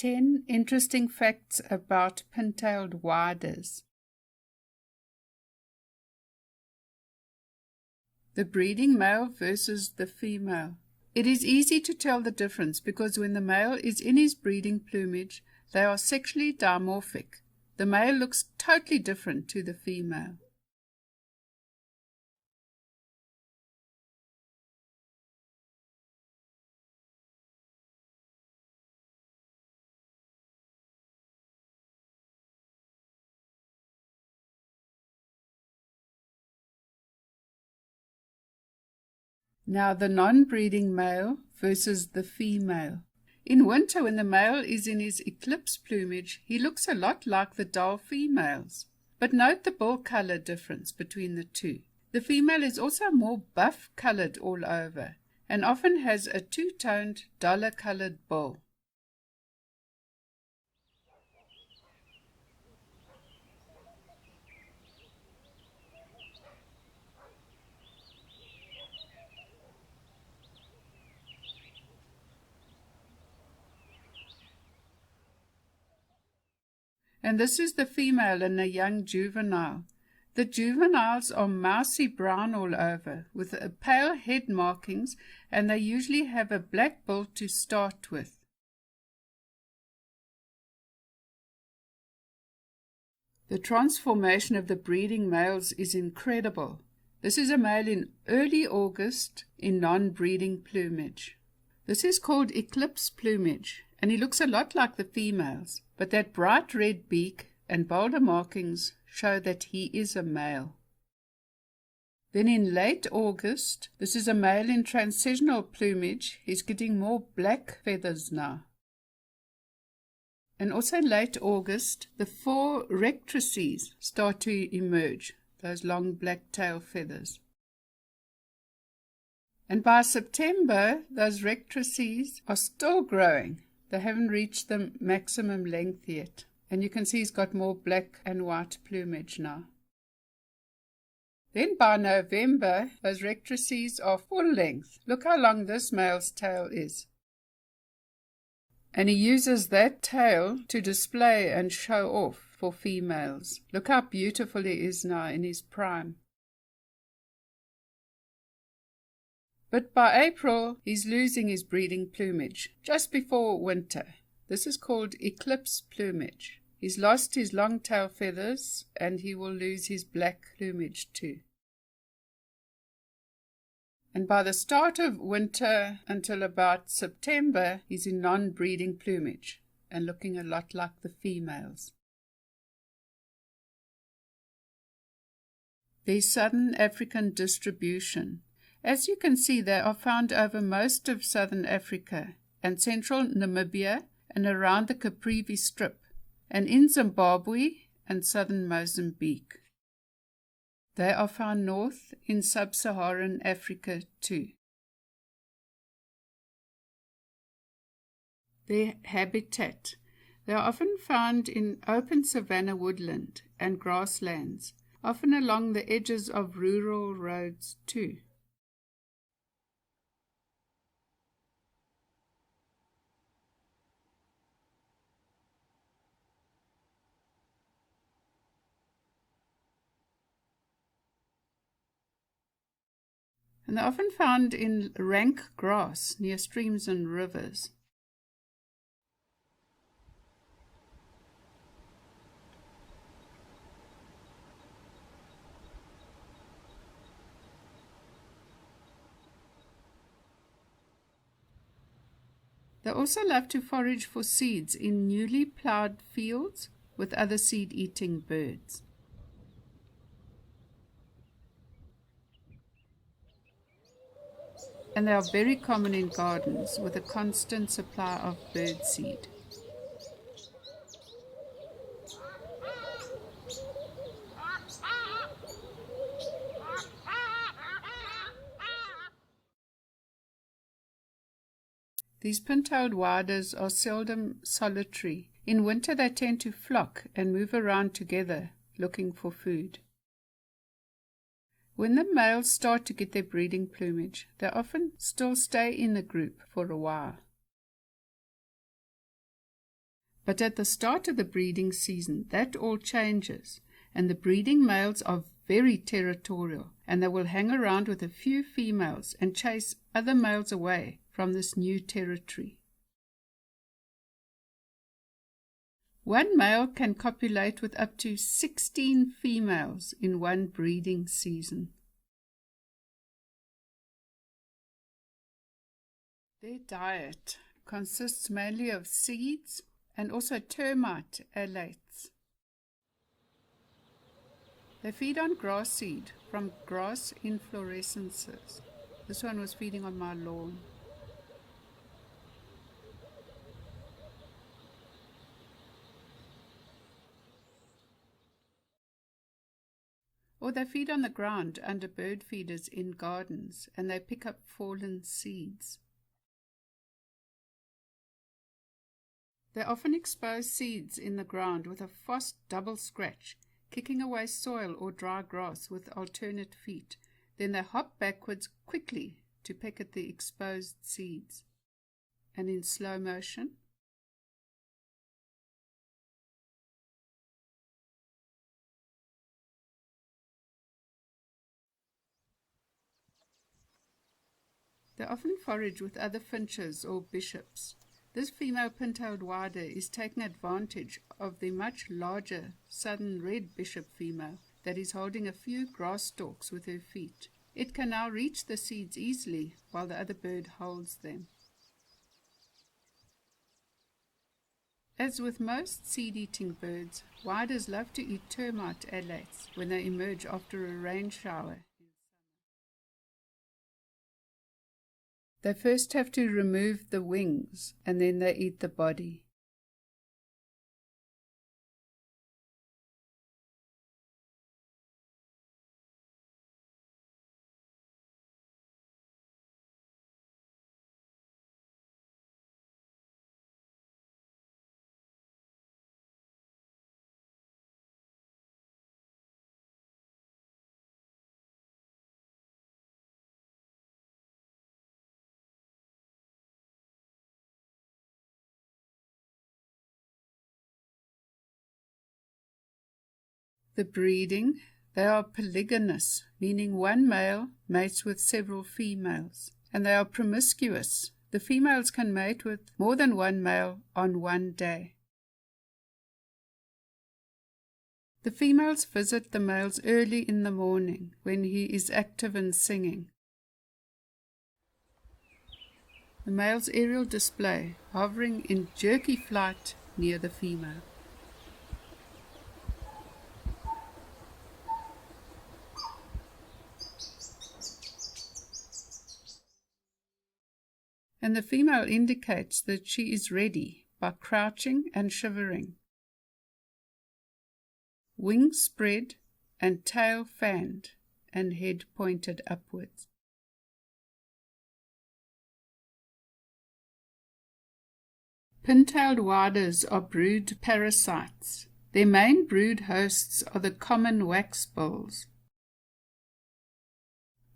10 interesting facts about Pin-tailed Whydahs. The breeding male versus the female. It is easy to tell the difference because when the male is in his breeding plumage, they are sexually dimorphic. The male looks totally different to the female. Now the non-breeding male versus the female. In winter, when the male is in his eclipse plumage, he looks a lot like the dull females. But note the bill color difference between the two. The female is also more buff-colored all over and often has a two-toned, duller-colored bill. And this is the female and a young juvenile. The juveniles are mousy brown all over, with pale head markings, and they usually have a black bill to start with. The transformation of the breeding males is incredible. This is a male in early August in non-breeding plumage. This is called eclipse plumage, and he looks a lot like the females, but that bright red beak and bolder markings show that he is a male. Then in late August, this is a male in transitional plumage. He's getting more black feathers now. And also in late August, the 4 rectrices start to emerge, those long black tail feathers. And by September, those rectrices are still growing. They haven't reached the maximum length yet. And you can see he's got more black and white plumage now. Then by November, those rectrices are full length. Look how long this male's tail is. And he uses that tail to display and show off for females. Look how beautiful he is now in his prime. But by April, he's losing his breeding plumage, just before winter. This is called eclipse plumage. He's lost his long tail feathers, and he will lose his black plumage too. And by the start of winter until about September, he's in non-breeding plumage, and looking a lot like the females. The Southern African distribution. As you can see, they are found over most of southern Africa and central Namibia and around the Caprivi Strip, and in Zimbabwe and southern Mozambique. They are found north in sub-Saharan Africa too. Their habitat. They are often found in open savanna woodland and grasslands, often along the edges of rural roads too. And they're often found in rank grass near streams and rivers. They also love to forage for seeds in newly ploughed fields with other seed-eating birds. And they are very common in gardens with a constant supply of birdseed. These Pin-tailed Whydahs are seldom solitary. In winter they tend to flock and move around together, looking for food. When the males start to get their breeding plumage, they often still stay in the group for a while. But at the start of the breeding season, that all changes, and the breeding males are very territorial, and they will hang around with a few females and chase other males away from this new territory. One male can copulate with up to 16 females in one breeding season. Their diet consists mainly of seeds and also termite alates. They feed on grass seed from grass inflorescences. This one was feeding on my lawn. Or they feed on the ground under bird feeders in gardens, and they pick up fallen seeds. They often expose seeds in the ground with a fast double scratch, kicking away soil or dry grass with alternate feet. Then they hop backwards quickly to peck at the exposed seeds. And in slow motion, they often forage with other finches or bishops. This female pin-tailed Whydahs is taking advantage of the much larger southern red bishop female that is holding a few grass stalks with her feet. It can now reach the seeds easily while the other bird holds them. As with most seed-eating birds, Whydahs love to eat termite alates when they emerge after a rain shower. They first have to remove the wings, and then they eat the body. The breeding, they are polygynous, meaning one male mates with several females, and they are promiscuous. The females can mate with more than one male on one day. The females visit the males early in the morning when he is active and singing. The male's aerial display, hovering in jerky flight near the female. And the female indicates that she is ready by crouching and shivering. Wings spread and tail fanned and head pointed upwards. Pin-tailed Whydahs are brood parasites. Their main brood hosts are the common waxbills.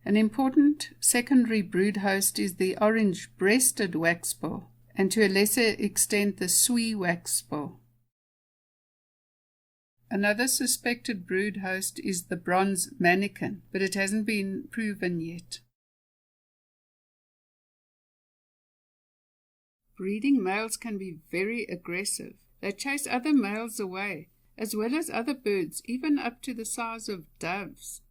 An important secondary brood host is the orange-breasted waxbill, and to a lesser extent the swee waxbill. Another suspected brood host is the bronze mannikin, but it hasn't been proven yet. Breeding males can be very aggressive. They chase other males away, as well as other birds, even up to the size of doves.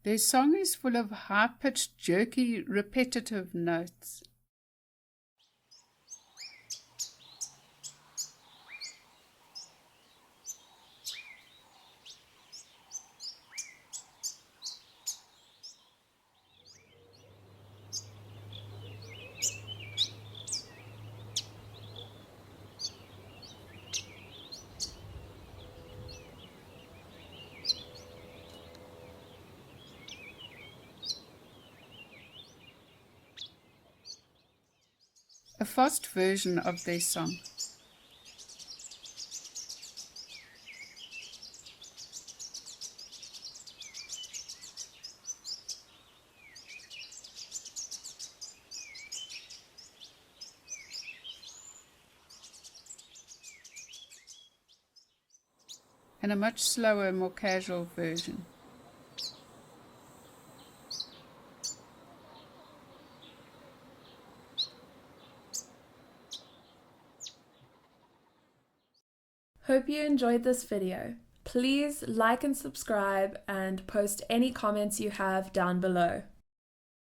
Their song is full of high-pitched, jerky, repetitive notes. a fast version of their song. And a much slower, more casual version. Hope you enjoyed this video. Please like and subscribe and post any comments you have down below.